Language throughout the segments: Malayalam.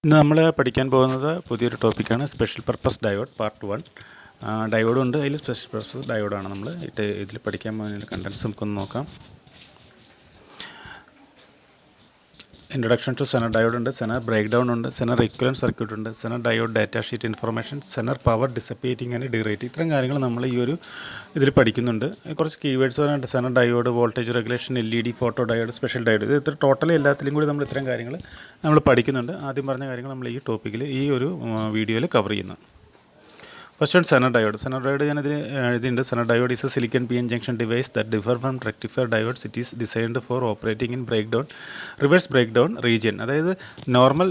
ഇന്ന് നമ്മൾ പഠിക്കാൻ പോകുന്നത് പുതിയൊരു ടോപ്പിക്കാണ് സ്പെഷ്യൽ പർപ്പസ് ഡയോഡ് പാർട്ട് 1. ഡയോഡും ഉണ്ട്, അതിൽ സ്പെഷ്യൽ പർപ്പസ് ഡയോഡാണ് നമ്മൾ ഇതിൽ പഠിക്കാൻ പോകുന്നതിൻ്റെ കണ്ടൻസ് നമുക്കൊന്ന് നോക്കാം. ഇൻട്രൊഡക്ഷൻ ടു സെനർ ഡയോഡ് ഉണ്ട്, സെനർ ബ്രേക്ക് ഡൗൺ ഉണ്ട്, സെനർ ഇക്വലൻറ്റ് സർക്യൂട്ട് ഉണ്ട്, zener diode data sheet information, zener power dissipating and derate. ഇത്തരം കാര്യങ്ങൾ നമ്മൾ ഈ ഒരു ഇതിൽ പഠിക്കുന്നുണ്ട്. കുറച്ച് കീവേഡ്സ് പറയുന്നുണ്ട്. Zener diode, voltage regulation, LED, photo diode, special diode. ഇത് ഇത്ര ടോട്ടലി എല്ലാത്തിലും കൂടി നമ്മൾ ഇത്തരം കാര്യങ്ങൾ നമ്മൾ പഠിക്കുന്നുണ്ട്. ആദ്യം പറഞ്ഞ കാര്യങ്ങൾ നമ്മൾ ഈ ടോപ്പിക്കിൽ ഈ ഒരു വീഡിയോയിൽ കവർ ചെയ്യുന്നു. First on zener diode. Zener diode ഞാനിതിൽ എഴുതിയിട്ടുണ്ട്. Zener diode is a silicon PN junction device that differ from rectifier diodes. It is designed for operating in break down, reverse break down region. അതായത് നോർമൽ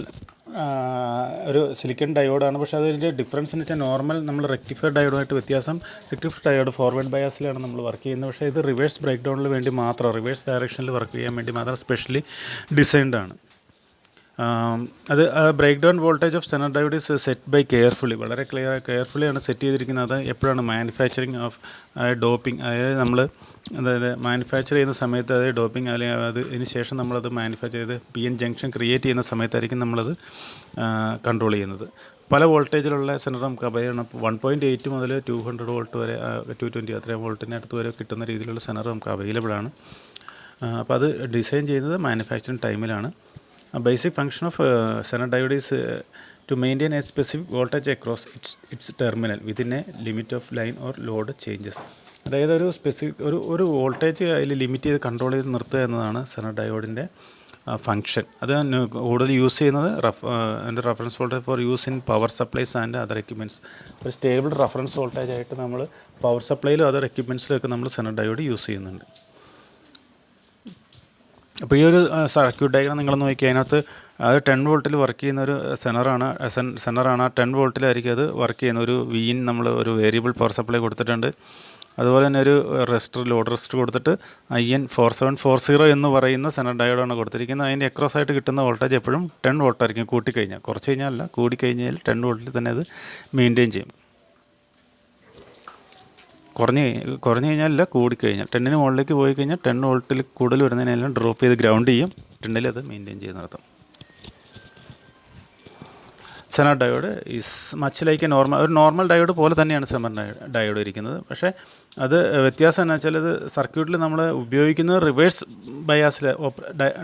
ഒരു സിലിക്കൺ ഡയോഡാണ്, പക്ഷേ അതിൻ്റെ ഡിഫറൻസ് എന്ന് വെച്ചാൽ നോർമൽ നമ്മൾ റെക്ടിഫയർ ഡയോഡുമായിട്ട് വ്യത്യാസം, റെക്ടിഫയർ ഡയോഡ് ഫോർവേഡ് ബയാസിലാണ് നമ്മൾ വർക്ക് ചെയ്യുന്നത്. പക്ഷേ ഇത് റിവേഴ്സ് ബ്രേക്ക് ഡൗണിൽ വേണ്ടി മാത്രം, റിവേഴ്സ് ഡയറക്ഷനിൽ വർക്ക് ചെയ്യാൻ വേണ്ടി മാത്രം സ്പെഷ്യലി ഡിസൈൻഡ് ആണ്. അത് break down voltage of Zener diode is set by carefully, വളരെ കെയർഫുള്ളിയാണ് സെറ്റ് ചെയ്തിരിക്കുന്നത്. അത് എപ്പോഴാണ് മാനുഫാക്ചറിങ് ഓഫ് ഡോപ്പിംഗ്, അതായത് നമ്മൾ അതായത് മാനുഫാക്ചർ ചെയ്യുന്ന സമയത്ത്, അതായത് ഡോപ്പിംഗ് അല്ലെങ്കിൽ അതിന് ശേഷം നമ്മളത് മാനുഫാക്ചർ ചെയ്ത് PN ജംഗ്ഷൻ ക്രിയേറ്റ് ചെയ്യുന്ന സമയത്തായിരിക്കും നമ്മളത് കൺട്രോൾ ചെയ്യുന്നത്. പല വോൾട്ടേജിലുള്ള സെനർ നമുക്ക് അവൈലബിൾ ആണ്. 1.8 മുതൽ 200 വോൾട്ട് വരെ, 220 അത്രയും വോൾട്ടിന് അടുത്ത് വരെ കിട്ടുന്ന രീതിയിലുള്ള സെനർ നമുക്ക് അവൈലബിൾ ആണ്. അപ്പോൾ അത് ഡിസൈൻ ചെയ്യുന്നത് മാനുഫാക്ചറിങ് ടൈമിലാണ്. Basic function of Zener diode is to maintain a specific voltage across its terminal within a limit of line or load changes. അതായത് ഒരു സ്പെസിഫിക് ഒരു വോൾട്ടേജ് അതിൽ ലിമിറ്റ് ചെയ്ത് കൺട്രോൾ ചെയ്ത് നിർത്തുക എന്നതാണ് സെനർ ഡയോഡിൻ്റെ ഫങ്ഷൻ. അത് കൂടുതൽ യൂസ് ചെയ്യുന്നത് reference voltage for use in power supplies and other equipments. ഒരു സ്റ്റേബിൾ റഫറൻസ് വോൾട്ടേജ് ആയിട്ട് നമ്മൾ പവർ സപ്ലൈയിലും അതർ എക്യുപ്മെൻറ്റ്സിലൊക്കെ നമ്മൾ സെനർ ഡയോഡ് യൂസ് ചെയ്യുന്നുണ്ട്. അപ്പോൾ ഈ ഒരു സർക്യൂട്ട് ഡയഗ്രാം നിങ്ങളൊന്ന് നോക്കി, അതിനകത്ത് അത് 10 വോൾട്ടിൽ വർക്ക് ചെയ്യുന്ന ഒരു സെനറാണ്. ആ 10 വോൾട്ടിലായിരിക്കും അത് വർക്ക് ചെയ്യുന്ന ഒരു VIN നമ്മൾ ഒരു വേരിയബിൾ പവർ സപ്ലൈ കൊടുത്തിട്ടുണ്ട്. അതുപോലെ തന്നെ ഒരു ലോഡ് റെസിസ്റ്റർ കൊടുത്തിട്ട് IN 4740 എന്ന് പറയുന്ന സെനർ ഡയോഡാണ് കൊടുത്തിരിക്കുന്നത്. അതിൻ്റെ അക്രോസ് ആയിട്ട് കിട്ടുന്ന വോൾട്ടേജ് എപ്പോഴും 10 വോൾട്ടായിരിക്കും. കൂട്ടിക്കഴിഞ്ഞാൽ, കുറച്ച് കഴിഞ്ഞാൽ കൂടിക്കഴിഞ്ഞാൽ 10 വോൾട്ടിൽ തന്നെ അത് മെയിൻറ്റെയിൻ ചെയ്യും. കുറഞ്ഞു കഴിഞ്ഞാൽ കൂടിക്കഴിഞ്ഞാൽ 10ന് മുകളിലേക്ക് പോയി കഴിഞ്ഞാൽ 10 വോൾട്ടിൽ കൂടുതൽ വരുന്നതിനെല്ലാം ഡ്രോപ്പ് ചെയ്ത് ഗ്രൗണ്ട് ചെയ്യും. 10ൽ അത് മെയിൻറ്റെയിൻ ചെയ്ത് നിർത്തും. Zener diode is much like ഒരു നോർമൽ ഡയോഡ് പോലെ തന്നെയാണ് സെനർ ഡയോഡ് ഇരിക്കുന്നത്. പക്ഷേ അത് വ്യത്യാസം എന്ന് വെച്ചാൽ ഇത് സർക്യൂട്ടിൽ നമ്മൾ ഉപയോഗിക്കുന്നത് റിവേഴ്സ് ബയാസിൽ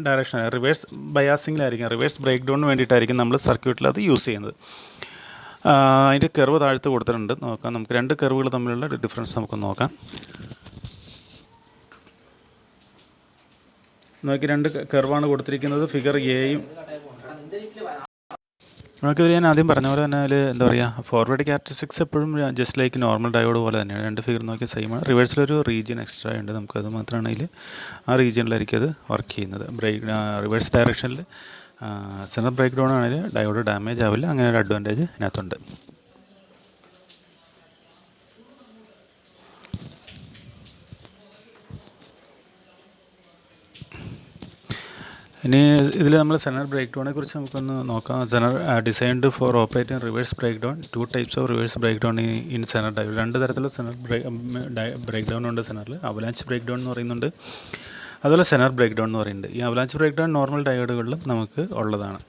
ഡയറക്ഷൻ, റിവേഴ്സ് ബയാസിങ്ങിലായിരിക്കും, റിവേഴ്സ് ബ്രേക്ക് ഡൗണിന് വേണ്ടിയിട്ടായിരിക്കും നമ്മൾ സർക്യൂട്ടിൽ അത് യൂസ് ചെയ്യുന്നത്. അതിൻ്റെ കർവ് താഴത്ത് കൊടുത്തിട്ടുണ്ട്, നോക്കാം. നമുക്ക് രണ്ട് കർവുകൾ തമ്മിലുള്ള ഡിഫറൻസ് നമുക്ക് നോക്കാം. നോക്കി, രണ്ട് കർവാണ് കൊടുത്തിരിക്കുന്നത്. ഫിഗർ എയും നമുക്കിതിൽ ഞാൻ ആദ്യം പറഞ്ഞ പോലെ തന്നെ അതിൽ എന്താ പറയുക, ഫോർവേഡ് ക്യാരക്ടറിസ്റ്റിക്സ് എപ്പോഴും ജസ്റ്റ് ലൈക്ക് നോർമൽ ഡയോഡ് പോലെ തന്നെയാണ്. രണ്ട് ഫിഗർ നോക്കി സെയിമാണ്. റിവേഴ്സിലൊരു റീജിയൻ എക്സ്ട്രാ ഉണ്ട്, നമുക്കത് മാത്രമാണെങ്കിൽ ആ റീജിയനിലായിരിക്കും അത് വർക്ക് ചെയ്യുന്നത്. റിവേഴ്സ് ഡയറക്ഷനിൽ സെനർ ബ്രേക്ക് ഡൗൺ ആണെങ്കിൽ ഡയോഡ് ഡാമേജ് ആവില്ല. അങ്ങനെ ഒരു അഡ്വാൻറ്റേജ് ഇതിനകത്തുണ്ട്. ഇനി ഇതിൽ നമ്മൾ സെനർ ബ്രേക്ക് ഡൗണിനെ കുറിച്ച് നമുക്കൊന്ന് നോക്കാം. Zener designed for operating reverse break down. 2 types of reverse break down in zener diode. രണ്ട് തരത്തിലുള്ള സെനർ ബ്രേക്ക് ഡൗൺ ഉണ്ട് സെനറിൽ. അവലാഞ്ച് ബ്രേക്ക് ഡൗൺ എന്ന് പറയുന്നുണ്ട്, അതുപോലെ സെനർ ബ്രേക്ക് ഡൗൺ എന്ന് പറയുന്നുണ്ട്. ഈ അവലാഞ്ച് ബ്രേക്ക് ഡൗൺ നോർമൽ ഡയോഡുകളിലും നമുക്ക് ഉള്ളതാണ്.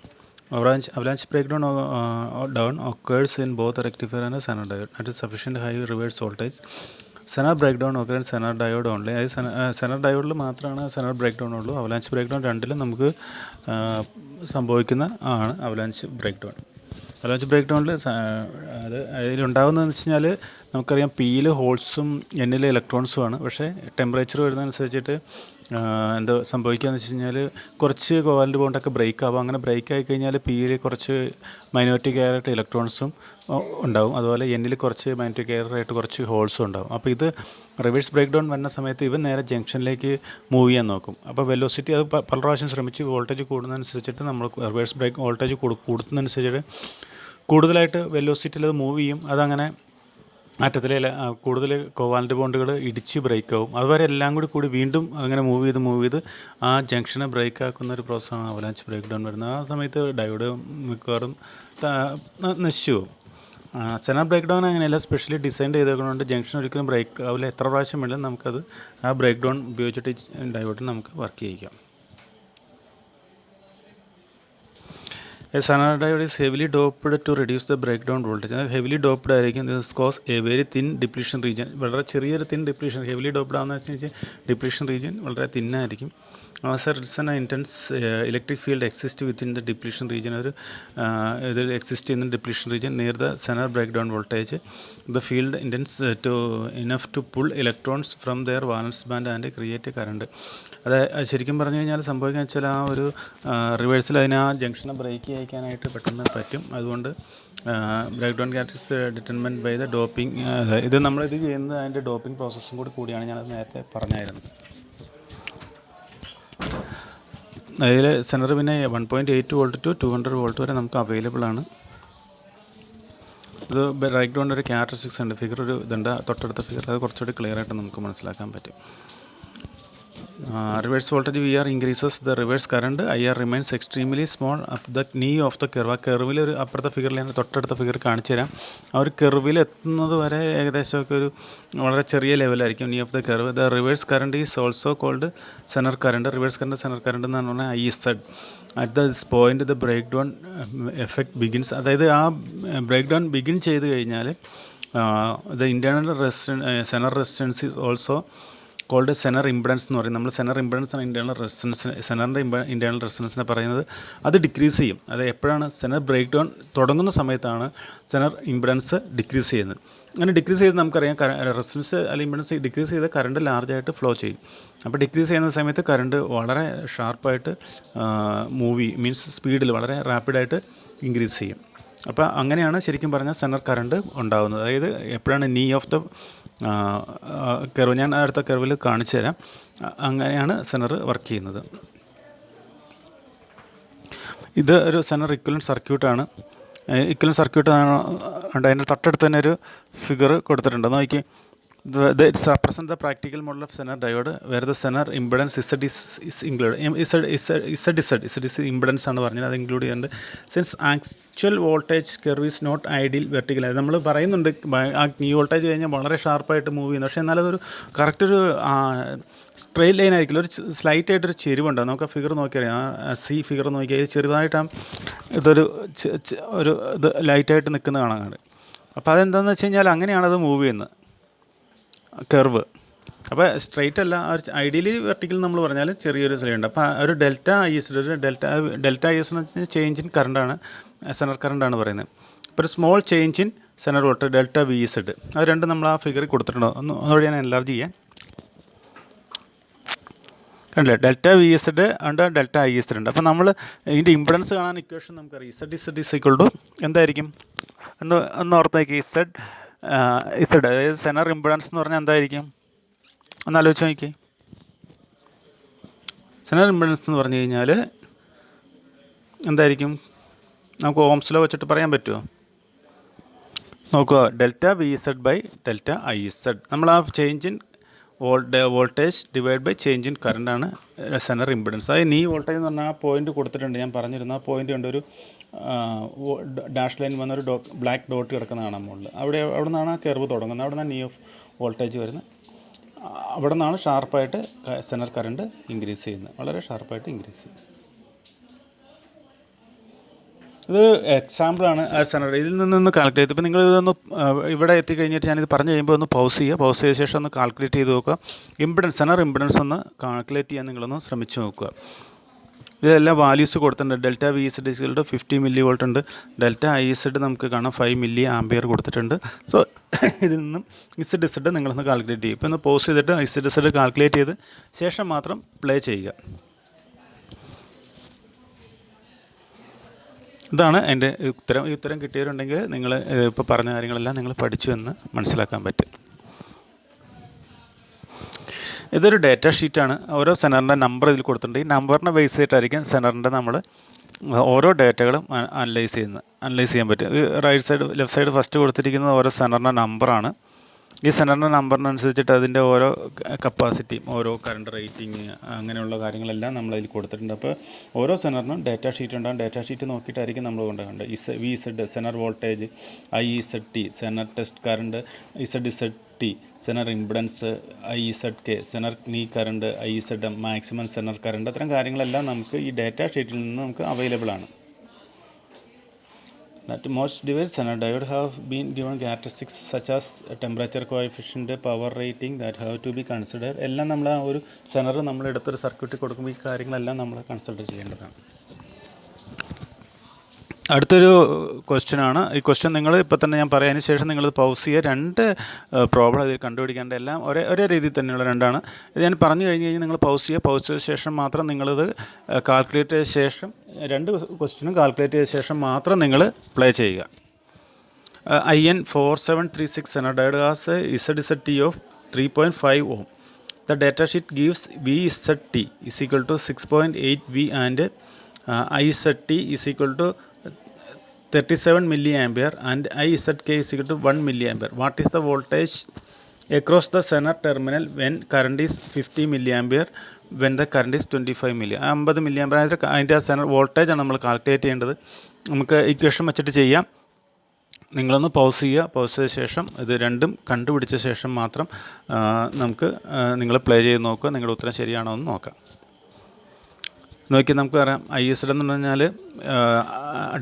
Avalanche breakdown occurs in both rectifier and zener diode at a sufficient high reverse voltage. Zener breakdown occurs zener diode only. അതായത് സെനർ ഡയോഡിൽ മാത്രമാണ് സെനർ ബ്രേക്ക് ഡൗൺ ഉള്ളൂ. അവലാഞ്ച് ബ്രേക്ക് ഡൗൺ രണ്ടിലും നമുക്ക് സംഭവിക്കുന്ന ആണ് അവലാഞ്ച് ബ്രേക്ക് ഡൗൺ. അവലാഞ്ച് ബ്രേക്ക് ഡൗണിൽ അത് അതിലുണ്ടാകുന്നതെന്ന് വെച്ച് കഴിഞ്ഞാൽ നമുക്കറിയാം, Pയിൽ ഹോൾസും Nൽ ഇലക്ട്രോൺസുമാണ്. പക്ഷേ ടെമ്പറേച്ചർ വരുന്നതനുസരിച്ചിട്ട് എന്താ സംഭവിക്കുകയെന്ന് വെച്ച് കഴിഞ്ഞാൽ കുറച്ച് കോവാലൻ്റ് ബോണ്ടൊക്കെ ബ്രേക്ക് ആവും. അങ്ങനെ ബ്രേക്ക് ആയി കഴിഞ്ഞാൽ Pയിൽ കുറച്ച് മൈനോറിറ്റി കെയറായിട്ട് ഇലക്ട്രോൺസും ഉണ്ടാവും. അതുപോലെ Nൽ കുറച്ച് മൈനോറിറ്റി കെയറായിട്ട് കുറച്ച് ഹോൾസും ഉണ്ടാവും. അപ്പോൾ ഇത് റിവേഴ്സ് ബ്രേക്ക് ഡൗൺ വരുന്ന സമയത്ത് ഇവൻ നേരെ ജംഗ്ഷനിലേക്ക് മൂവ് ചെയ്യാൻ നോക്കും. അപ്പോൾ വെലോസിറ്റി അത് പല പ്രാവശ്യം ശ്രമിച്ച് വോൾട്ടേജ് കൂടുന്നതനുസരിച്ചിട്ട് നമ്മൾ റിവേഴ്സ് ബ്രേക്ക് വോൾട്ടേജ് കൂടുന്നതനുസരിച്ചിട്ട് കൂടുതലായിട്ട് വെലോസിറ്റിയിൽ അത് മൂവ് ചെയ്യും. അതങ്ങനെ ആറ്റത്തിലെ കൂടുതൽ കോവാലൻ്റ് ബോണ്ടുകൾ ഇടിച്ച് ബ്രേക്ക് ആവും. അതുവരെ എല്ലാം കൂടി വീണ്ടും അങ്ങനെ മൂവ് ചെയ്ത് ആ ജംഗ്ഷനെ ബ്രേക്ക് ആക്കുന്ന ഒരു പ്രോസസ്സാണ് അവലാഞ്ച് ബ്രേക്ക് ഡൗൺ വരുന്നത്. ആ സമയത്ത് ഡയോഡ് മിക്കവാറും നശിച്ചു പോകും. സെനർ ബ്രേക്ക് ഡൗൺ അങ്ങനെയല്ല, സ്പെഷ്യലി ഡിസൈൻ ചെയ്തേക്കുന്നതുകൊണ്ട് ജംഗ്ഷൻ ഒരിക്കലും ബ്രേക്ക് ആവില്ല. എത്ര പ്രാവശ്യം വേണമെങ്കിലും നമുക്കത് ആ ബ്രേക്ക് ഡൗൺ ഉപയോഗിച്ചിട്ട് ഡയോഡിൽ നമുക്ക് work ചെയ്യിക്കാം. A Sanar diode is heavily doped to reduce the breakdown voltage. Heavily doped ആയിരിക്കും. This cause a very thin depletion region. വളരെ ചെറിയൊരു thin depletion. Heavily doped ആണെന്ന് വെച്ചാൽ depletion region വളരെ thin ആയിരിക്കും. As a result, an intense electric field exists within the depletion region. ഒരു ഇതിൽ exist ചെയ്യുന്ന depletion region near the Sanar breakdown voltage. The field intense enough to pull electrons from their valence band and create a current. അത് ശരിക്കും പറഞ്ഞു കഴിഞ്ഞാൽ സംഭവിക്കുക വെച്ചാൽ ആ ഒരു റിവേഴ്സിൽ അതിന് ആ ജംഗ്ഷനെ ബ്രേക്ക് ചെയ്യിക്കാനായിട്ട് പെട്ടെന്ന് പറ്റും. അതുകൊണ്ട് breakdown characteristics determined by the doping. ഇത് നമ്മളിത് ചെയ്യുന്നത് അതിൻ്റെ ഡോപ്പിംഗ് പ്രോസസ്സും കൂടിയാണ് ഞാനത് നേരത്തെ പറഞ്ഞായിരുന്നു. അതിൽ സെനർ പിന്നെ 1.8 വോൾട്ട് ടു 200 വോൾട്ട് വരെ നമുക്ക് അവൈലബിൾ ആണ്. ഇത് ബ്രേക്ക് ഡൗണിൻ്റെ ഒരു ക്യാരക്ടറിസ്റ്റിക്സ് ഉണ്ട്. ഫിഗർ ഒരു ഇതുണ്ട്, തൊട്ടടുത്ത ഫിഗർ, അത് കുറച്ചുകൂടി ക്ലിയർ ആയിട്ട് നമുക്ക് മനസ്സിലാക്കാൻ പറ്റും. Reverse voltage VR increases the reverse current. IR remains extremely small up the knee of the curve. ആ കെർവിൽ ഒരു അപ്പുറത്തെ ഫിഗറിൽ ഞാൻ തൊട്ടടുത്ത ഫിഗർ കാണിച്ചു തരാം. ആ ഒരു കെർവിൽ എത്തുന്നത് വരെ ഏകദേശമൊക്കെ ഒരു വളരെ ചെറിയ ലെവലായിരിക്കും knee of the curve. The reverse current is also called Zener current. Reverse current Zener current എന്നാണ് പറഞ്ഞാൽ IZ. At this point the breakdown effect begins. അതായത് ആ ബ്രേക്ക് ഡൗൺ ബിഗിൻ ചെയ്ത് കഴിഞ്ഞാൽ the internal Zener resistance is also called Zener impedance എന്ന് പറയും. നമ്മൾ സെനർ ഇംപെഡൻസ് ആണ് ഇൻറ്റേർണൽ റെസിസ്റ്റൻസ്, സെനറിൻ്റെ ഇൻറ്റേർണൽ റെസിസ്റ്റൻസിനെ പറയുന്നത്. അത് ഡിക്രീസ് ചെയ്യും. അത് എപ്പോഴാണ് സെനർ ബ്രേക്ക് ഡൗൺ തുടങ്ങുന്ന സമയത്താണ് സെനർ ഇംപെഡൻസ് ഡിക്രീസ് ചെയ്യുന്നത്. അങ്ങനെ ഡിക്രീസ് ചെയ്ത് നമുക്കറിയാം റെസിസ്റ്റൻസ് അല്ലെങ്കിൽ ഇംപെഡൻസ് ഡിക്രീസ് ചെയ്ത് കറണ്ട് ലാർജായിട്ട് ഫ്ലോ ചെയ്യും. അപ്പോൾ ഡിക്രീസ് ചെയ്യുന്ന സമയത്ത് കറണ്ട് വളരെ ഷാർപ്പായിട്ട് മീൻസ് സ്പീഡിൽ വളരെ റാപ്പിഡായിട്ട് ഇൻക്രീസ് ചെയ്യും. അപ്പോൾ അങ്ങനെയാണ് ശരിക്കും പറഞ്ഞാൽ സെനർ കറണ്ട് ഉണ്ടാകുന്നത്. അതായത് എപ്പോഴാണ് നീ ഓഫ് ദ കർവ്, ഞാൻ അടുത്ത കർവിൽ കാണിച്ചു തരാം. അങ്ങനെയാണ് സെനർ വർക്ക് ചെയ്യുന്നത്. ഇത് ഒരു സെനർ ഇക്വലൻറ്റ് സർക്യൂട്ടാണ്. ഇക്വലൻറ്റ് സർക്യൂട്ട് അതിൻ്റെ തൊട്ടടുത്ത് തന്നെ ഒരു ഫിഗർ കൊടുത്തിട്ടുണ്ട്. നോക്കി, it's represent the practical model of Zener diode where the Zener impedance is include. Z impedance ആണ് പറഞ്ഞത്, അത് ഇൻക്ലൂഡ് ചെയ്യുന്നുണ്ട്. Since actual voltage curve is not ideal vertical. അത് നമ്മൾ പറയുന്നുണ്ട് ആ ന്യൂ വോൾട്ടേജ് കഴിഞ്ഞാൽ വളരെ ഷാർപ്പായിട്ട് മൂവ് ചെയ്യുന്നു. പക്ഷേ എന്നാലും അതൊരു കറക്റ്റ് ഒരു സ്ട്രെയിറ്റ് ലൈൻ ആയിരിക്കില്ല, ഒരു സ്ലൈറ്റ് ആയിട്ടൊരു ചെരിവുണ്ട്. നമുക്ക് ആ ഫിഗർ നോക്കിയറിയാം. ആ സി ഫിഗർ നോക്കിയാൽ ഇത് ചെറുതായിട്ട് ഇതൊരു ഇത് ലൈറ്റായിട്ട് നിൽക്കുന്ന കാണാൻ. അപ്പോൾ അതെന്താണെന്ന് വെച്ച് കഴിഞ്ഞാൽ അങ്ങനെയാണത് മൂവ് ചെയ്യുന്നത് കർവ്. അപ്പോൾ സ്ട്രെയിറ്റ് അല്ല, ഐഡിയലി വെർട്ടിക്കൽ നമ്മൾ പറഞ്ഞാൽ ചെറിയൊരു സ്ലൈഡ്. അപ്പോൾ ഒരു ഡെൽറ്റ ഐ എസ് എന്ന് വെച്ചാൽ ചേഞ്ച് ഇൻ കറണ്ടാണ്, സെനർ കറണ്ടാണ് പറയുന്നത്. ഇപ്പോൾ ഒരു small change in Zener voltage delta V S ഇട്ട്, അത് രണ്ടും നമ്മൾ ആ ഫിഗറിൽ കൊടുത്തിട്ടുണ്ടോ ഒന്നുകൂടി ഞാൻ എൻലാർജ് ചെയ്യാൻ. കണ്ടില്ലേ, ഡെൽറ്റ വി എസ് ഇട്ട് ഉണ്ട്, ഡെൽറ്റ ഐ എസ് ഉണ്ട്. അപ്പോൾ നമ്മൾ ഇതിൻ്റെ ഇംപെഡൻസ് കാണാൻ ഇക്വേഷൻ നമുക്കറിയാം. ഇസഡ് ഇസ് ഈക്വൽ ടു എന്തായിരിക്കും ഒന്ന് ഓർത്തേക്ക്. ഇസഡ് അതായത് സെനർ ഇംപെഡൻസ് എന്ന് പറഞ്ഞാൽ എന്തായിരിക്കും ഒന്ന് ആലോചിച്ച് നോക്കി. സെനർ ഇംപെഡൻസ് എന്ന് പറഞ്ഞു കഴിഞ്ഞാൽ എന്തായിരിക്കും, നമുക്ക് ഓംസ് ലോ വെച്ചിട്ട് പറയാൻ പറ്റുമോ? നോക്കുക, delta V Z by delta I Z. നമ്മൾ ആ change in voltage divide by change in കറണ്ടാണ് സെനർ ഇംപെഡൻസ്. അതായത് ഈ വോൾട്ടേജ് എന്ന് പറഞ്ഞാൽ ആ പോയിന്റ് കൊടുത്തിട്ടുണ്ട്, ഞാൻ പറഞ്ഞിരുന്നു. ആ പോയിന്റ് ഉണ്ട്, ഒരു ഡാഷ് ലൈൻ വന്നൊരു ബ്ലാക്ക് ഡോട്ട് കിടക്കുന്നതാണ് മുകളിൽ. അവിടെ നിന്നാണ് ആ കർവ് തുടങ്ങുന്നത്. അവിടെ നിന്നാണ് നീ ഓഫ് വോൾട്ടേജ് വരുന്നത്. അവിടെ നിന്നാണ് ഷാർപ്പായിട്ട് സെനർ കറണ്ട് ഇൻക്രീസ് ചെയ്യുന്നത്, വളരെ ഷാർപ്പായിട്ട് ഇൻക്രീസ് ചെയ്യും. ഇത് എക്സാമ്പിളാണ് സെനർ. ഇതിൽ നിന്നൊന്ന് കാൽക്കുലേറ്റ് ചെയ്ത്, ഇപ്പോൾ നിങ്ങൾ ഇതൊന്ന് ഇവിടെ എത്തിക്കഴിഞ്ഞിട്ട് ഞാനിത് പറഞ്ഞു കഴിയുമ്പോൾ ഒന്ന് പൗസ് ചെയ്യുക. പൗസ് ചെയ്ത ശേഷം ഒന്ന് കാൽക്കുലേറ്റ് ചെയ്ത് നോക്കുക. ഇംപെഡൻസ്, സെനർ ഇംപെഡൻസ് ഒന്ന് കാൽക്കുലേറ്റ് ചെയ്യാൻ നിങ്ങളൊന്ന് ശ്രമിച്ച് നോക്കുക. ഇതെല്ലാം വാല്യൂസ് കൊടുത്തിട്ടുണ്ട്. ഡെൽറ്റ വി ഇസഡ് ഇസികളുടെ 50 മില്ലി വോൾട്ട് ഉണ്ട്. ഡെൽറ്റ ഐ ഇസഡ് നമുക്ക് കാണാം 5 മില്ലി ആംപിയർ കൊടുത്തിട്ടുണ്ട്. സോ ഇതിൽ നിന്നും ഇസഡ് നിങ്ങളൊന്ന് കാൽക്കുലേറ്റ് ചെയ്യും. ഇപ്പോൾ ഒന്ന് പോസ് ചെയ്തിട്ട് ഇസഡ് കാൽക്കുലേറ്റ് ചെയ്ത് ശേഷം മാത്രം പ്ലേ ചെയ്യുക. ഇതാണ് എൻ്റെ ഉത്തരം. ഈ ഉത്തരം കിട്ടിയവരുണ്ടെങ്കിൽ നിങ്ങൾ ഇപ്പോൾ പറഞ്ഞ കാര്യങ്ങളെല്ലാം നിങ്ങൾ പഠിച്ചു എന്ന് മനസ്സിലാക്കാൻ പറ്റും. ഇതൊരു ഡേറ്റ ഷീറ്റാണ്. ഓരോ സെനറിൻ്റെ നമ്പർ ഇതിൽ കൊടുത്തിട്ടുണ്ട്. ഈ നമ്പറിനെ ബേസ് ചെയ്തിട്ടായിരിക്കും സെനറിൻ്റെ നമ്മൾ ഓരോ ഡേറ്റകളും അനലൈസ് ചെയ്യാൻ പറ്റും. Right side left side first കൊടുത്തിരിക്കുന്നത് ഓരോ സെനറിൻ്റെ നമ്പറാണ്. ഈ സെനറിൻ്റെ നമ്പറിനനുസരിച്ചിട്ട് അതിൻ്റെ ഓരോ കപ്പാസിറ്റിയും ഓരോ കറണ്ട് റേറ്റിംഗ് അങ്ങനെയുള്ള കാര്യങ്ങളെല്ലാം നമ്മളതിൽ കൊടുത്തിട്ടുണ്ട്. അപ്പോൾ ഓരോ സെനറിനും ഡേറ്റ ഷീറ്റ് ഉണ്ടാകും. ഡേറ്റ ഷീറ്റ് നോക്കിയിട്ടായിരിക്കും നമ്മൾ കൊണ്ടുപോകേണ്ടത്. V Z zener voltage, I Z T zener test current, Z T zener impedance, I Z K zener knee current, I Z M maximum zener current. അത്തരം കാര്യങ്ങളെല്ലാം നമുക്ക് ഈ ഡേറ്റ ഷീറ്റിൽ നിന്ന് നമുക്ക് അവൈലബിൾ ആണ്. That most devices and diode have been given characteristics such as temperature coefficient, power rating that have to be considered. എല്ലാം നമ്മൾ ആ ഒരു സെനർ നമ്മൾ എടുത്തൊരു സർക്യൂട്ടിൽ കൊടുക്കുമ്പോൾ ഈ കാര്യങ്ങളെല്ലാം നമ്മൾ കൺസിഡർ ചെയ്യേണ്ടതാണ്. അടുത്തൊരു ക്വസ്റ്റ്യനാണ്. ഈ ക്വസ്റ്റ്യൻ നിങ്ങൾ ഇപ്പോൾ തന്നെ ഞാൻ പറയാതിന് ശേഷം നിങ്ങളിത് പൗസ് ചെയ്യുക. രണ്ട് പ്രോബ്ലം ഇതിൽ കണ്ടുപിടിക്കേണ്ട, എല്ലാം ഒരേ രീതിയിൽ തന്നെയുള്ള രണ്ടാണ്. ഇത് ഞാൻ പറഞ്ഞു കഴിഞ്ഞ് കഴിഞ്ഞാൽ നിങ്ങൾ പൗസ് ചെയ്യുക. പൗസ് ചെയ്ത ശേഷം മാത്രം നിങ്ങളിത് കാൽക്കുലേറ്റ് ചെയ്ത ശേഷം, രണ്ട് ക്വസ്റ്റ്യനും കാൽക്കുലേറ്റ് ചെയ്ത ശേഷം മാത്രം നിങ്ങൾ പ്ലേ ചെയ്യുക. IN 4736 Senadide has a ZZT of 3.5 ohm. The datasheet gives VZT is equal to 6.8 V and IZT is equal to 37 milliampere and IZK is equal to 1 milliampere. What is the voltage across the Zener terminal when current is 50 milliampere, when the current is 25 milliampere? 50 milliampere അതിൻ്റെ സെനർ വോൾട്ടേജാണ് നമ്മൾ കാൽക്കുലേറ്റ് ചെയ്യേണ്ടത്. നമുക്ക് ഇക്വേഷൻ വെച്ചിട്ട് ചെയ്യാം. നിങ്ങളൊന്ന് പൗസ് ചെയ്യുക. പൗസ് ചെയ്ത ശേഷം ഇത് രണ്ടും കണ്ടുപിടിച്ച ശേഷം മാത്രം നമുക്ക് നിങ്ങൾ പ്ലേ ചെയ്ത് നോക്കുക. നിങ്ങളുടെ ഉത്തരം ശരിയാണോ എന്ന് നോക്കാം. നോക്കി നമുക്ക് പറയാം. IZ എന്ന് പറഞ്ഞാൽ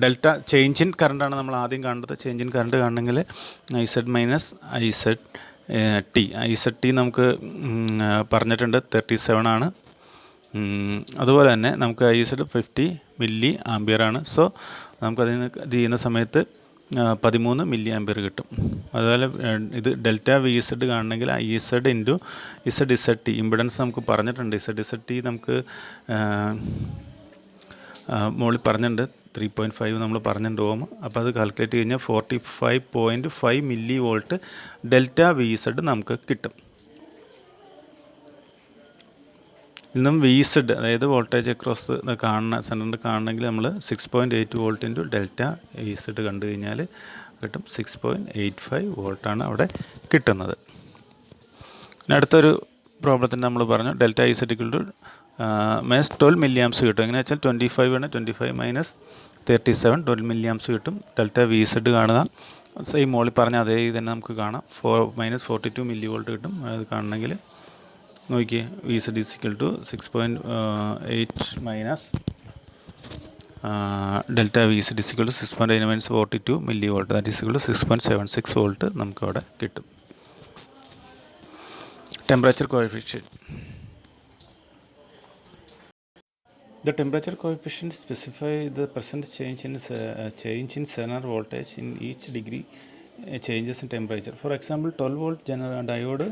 ഡെൽറ്റ ചേഞ്ച് ഇൻ കറണ്ടാണ് നമ്മൾ ആദ്യം കാണേണ്ടത്. ചേഞ്ച് ഇൻ കറണ്ട് കാണണമെങ്കിൽ IZ മൈനസ് IZT. IZT നമുക്ക് പറഞ്ഞിട്ടുണ്ട് 37 ആണ്. അതുപോലെ തന്നെ നമുക്ക് IZ 50 മില്ലി ആംബിയർ ആണ്. സോ നമുക്കതിൽ നിന്ന് ഇത് ചെയ്യുന്ന സമയത്ത് 13 മില്ലി ആംബിയർ കിട്ടും. അതുപോലെ ഇത് ഡെൽറ്റ VZ കാണണമെങ്കിൽ IZ ഇൻറ്റു ZZT ഇമ്പിഡൻസ് നമുക്ക് പറഞ്ഞിട്ടുണ്ട്. ZZT നമുക്ക് മുകളിൽ പറഞ്ഞിട്ടുണ്ട് 3.5 നമ്മൾ പറഞ്ഞിട്ടുണ്ട് ഓം. അപ്പോൾ അത് കാൽക്കുലേറ്റ് കഴിഞ്ഞാൽ 45.5 മില്ലി വോൾട്ട് ഡെൽറ്റ VZ നമുക്ക് കിട്ടും. ഇന്നും VZ അതായത് വോൾട്ടേജ് അക്രോസ് കാണുന്ന സെൻറ്ററിൽ കാണണമെങ്കിൽ നമ്മൾ 6.8 വോൾട്ട് ഇൻറ്റു ഡെൽറ്റ VZ കണ്ടു കഴിഞ്ഞാൽ കിട്ടും 6.85 വോൾട്ടാണ് അവിടെ കിട്ടുന്നത്. പിന്നെ അടുത്തൊരു പ്രോബ്ലത്തിന് നമ്മൾ പറഞ്ഞു delta IZ equal to minus 12 milli amps കിട്ടും. എങ്ങനെ വെച്ചാൽ 25 ആണ്, 25 മൈനസ് 37 12 മില്ലി ആംസ് കിട്ടും. ഡെൽറ്റ VZ കാണുക. സെയിം മോളിൽ പറഞ്ഞ അതേ തന്നെ നമുക്ക് കാണാം. മൈനസ് 42 മില്ലി വോൾട്ട് കിട്ടും. അത് കാണണമെങ്കിൽ നോക്കിയേ, VZ is equal to 6.8 minus delta VZ is equal to 6.8 minus 42 milli volt, that is equal to 6.76 volt നമുക്കവിടെ കിട്ടും. Temperature coefficient. The temperature coefficient specifies the percent change in Zener voltage in each degree changes in temperature. For example, 12 volt diode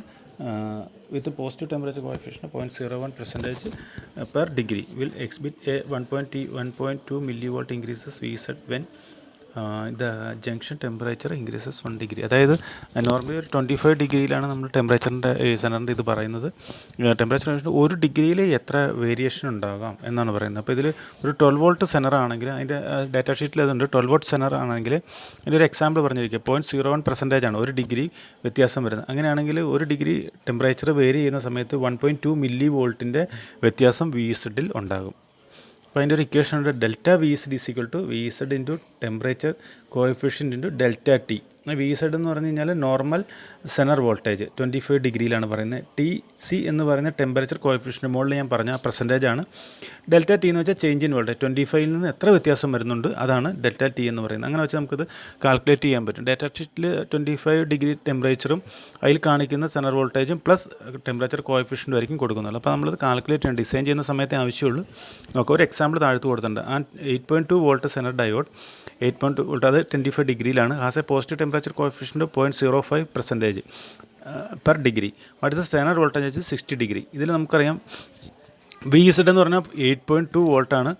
with a positive temperature coefficient of 0.01% per degree will exhibit a 1.2 millivolt increases VZ when the junction temperature increases 1 degree. അതായത് നോർമലി ഒരു 25 ഡിഗ്രിയിലാണ് നമ്മൾ ടെമ്പറേച്ചറിൻ്റെ സെനറിൻ്റെ ഇത് പറയുന്നത്. ടെമ്പറേച്ചർ 1 ഡിഗ്രിയിൽ എത്ര വേരിയേഷൻ ഉണ്ടാകാം എന്നാണ് പറയുന്നത്. അപ്പോൾ ഇതിൽ ഒരു 12 വോൾട്ട് സെനർ ആണെങ്കിൽ അതിൻ്റെ ഡാറ്റാ ഷീറ്റിൽ അതുണ്ട്. 12 വോൾട്ട് സെനർ ആണെങ്കിൽ ഇതിൻ്റെ ഒരു എക്സാമ്പിൾ പറഞ്ഞിരിക്കുക 0.01% ആണ് 1 ഡിഗ്രി വ്യത്യാസം വരുന്നത്. അങ്ങനെയാണെങ്കിൽ 1 ഡിഗ്രി ടെമ്പറേച്ചർ വേരി ചെയ്യുന്ന സമയത്ത് 1.2 മില്ലി വോൾട്ടിൻ്റെ വ്യത്യാസം VZ ഉണ്ടാകും. അപ്പോൾ അതിൻ്റെ ഒരു ഇക്വേഷൻ ഉണ്ട്. Delta VZ is equal to VZ into temperature coefficient into delta T. VZ എന്ന് പറഞ്ഞു കഴിഞ്ഞാൽ നോർമൽ സെനർ വോൾട്ടേജ് 25 ഡിഗ്രിയിലാണ് പറയുന്നത്. TC എന്ന് പറയുന്ന ടെമ്പറേച്ചർ കോഎഫിഷ്യൻ്റ് മുകളിൽ ഞാൻ പറഞ്ഞ ആ പെർസെൻറ്റേജാണ്. ഡെൽറ്റ T എന്ന് വെച്ചാൽ ചേഞ്ച് ഇൻ വോൾട്ടേജ് 25ൽ നിന്ന് എത്ര വ്യത്യാസം വരുന്നുണ്ട് അതാണ് ഡെൽറ്റ T എന്ന് പറയുന്നത്. അങ്ങനെ വെച്ചാൽ നമുക്കിത് കാൽക്കുലേറ്റ് ചെയ്യാൻ പറ്റും. ഡാറ്റാ ഷീറ്റിൽ 25 ഡിഗ്രി ടെമ്പറേച്ചറും അതിൽ കാണിക്കുന്ന സെനർ വോൾട്ടേജും പ്ലസ് ടെമ്പറേച്ചർ കോഎഫിഷ്യൻ്റ് ആയിരിക്കും കൊടുക്കുന്നുള്ളൂ. അപ്പോൾ നമ്മളത് കാൽക്കുലേറ്റ് ചെയ്യണം. ഡിസൈൻ ചെയ്യുന്ന സമയത്തേ ആവശ്യമുള്ളൂ. നമുക്ക് ഒരു എക്സാമ്പിൾ താഴ്ത്ത് കൊടുത്തിട്ടുണ്ട്. 8.2 വോൾട്ട് സെനർ ഡയോഡ് 8.2 വോൾട്ട് അത് 25 ഡിഗ്രിയിലാണ്. Has a positive temperature coefficient 0.05% per degree. What is the zener voltage 60 degree. ഇതിൽ നമുക്കറിയാം VZ എന്ന് പറഞ്ഞാൽ 8.2 വോൾട്ടാണ്.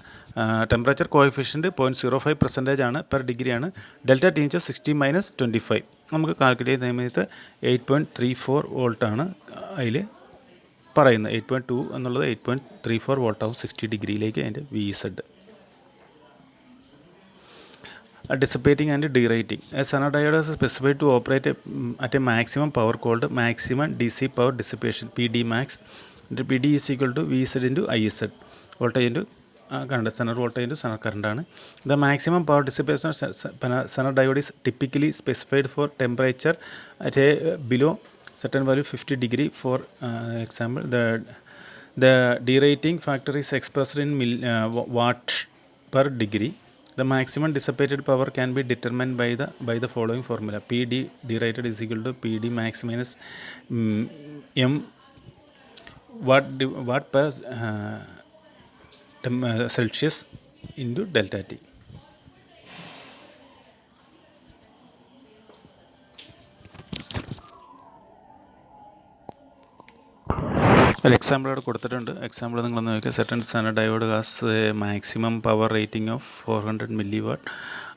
ടെമ്പറേച്ചർ കോഎഫിഷ്യൻ്റ് 0.05% ആണ്, പെർ ഡിഗ്രിയാണ്. ഡെൽറ്റ T എന്ന് വെച്ചാൽ 60 മൈനസ് 25 നമുക്ക് കാൽക്കുലേറ്റ് ചെയ്യുന്ന സമയത്ത് 8.34 വോൾട്ടാണ് അതിൽ പറയുന്നത്. 8.2 എന്നുള്ളത് 8.34 വോൾട്ടാവും 60 ഡിഗ്രിയിലേക്ക് അതിൻ്റെ VZ. Dissipating and derating. A Zener diode is specified to operate at a maximum power called maximum DC power dissipation, PD max. PD is equal to VZ into IZ. Voltage into current. Zener voltage into Zener current ആണ്. The maximum power dissipation Zener diode is typically specified for temperature at a below certain value 50 degree. For example, the derating factor is expressed in watt per degree. The maximum dissipated power can be determined by the following formula. PD derated is equal to PD max minus m watt per Celsius into delta T. ഒരു എക്സാമ്പിൾ അവിടെ കൊടുത്തിട്ടുണ്ട്. എക്സാമ്പിൾ നിങ്ങളൊന്ന് നോക്കിയാൽ certain standard diode has maximum power rating of 400 milli watt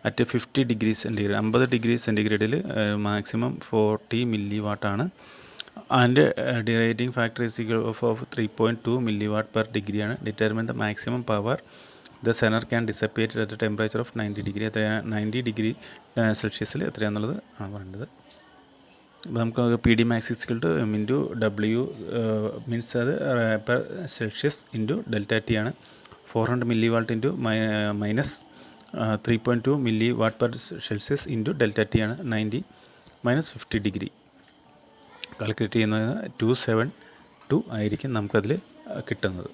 at 50 degree centigrade. 50 degree സെൻറ്റിഗ്രേഡിൽ മാക്സിമം 40 മില്ലി വാട്ടാണ്. അതിൻ്റെ derating factor is equal of 3.2 milli watt per ഡിഗ്രിയാണ്. Determine the maximum power the zener can dissipate at temperature of 90 degree. എത്രയാണ് 90 ഡിഗ്രി സെൽഷ്യസിൽ എത്രയാണെന്നുള്ളത് ആണ് പറയേണ്ടത്. നമുക്ക് P D max equal to M into W means അത് per Celsius into delta T ആണ്. 400 milli what into minus 3.2 milli watt per Celsius into delta T ആണ്. 90 മൈനസ് 50 ഡിഗ്രി കാൽക്കുലേറ്റ് ചെയ്യുന്നത് 272 ആയിരിക്കും നമുക്കതിൽ കിട്ടുന്നത്.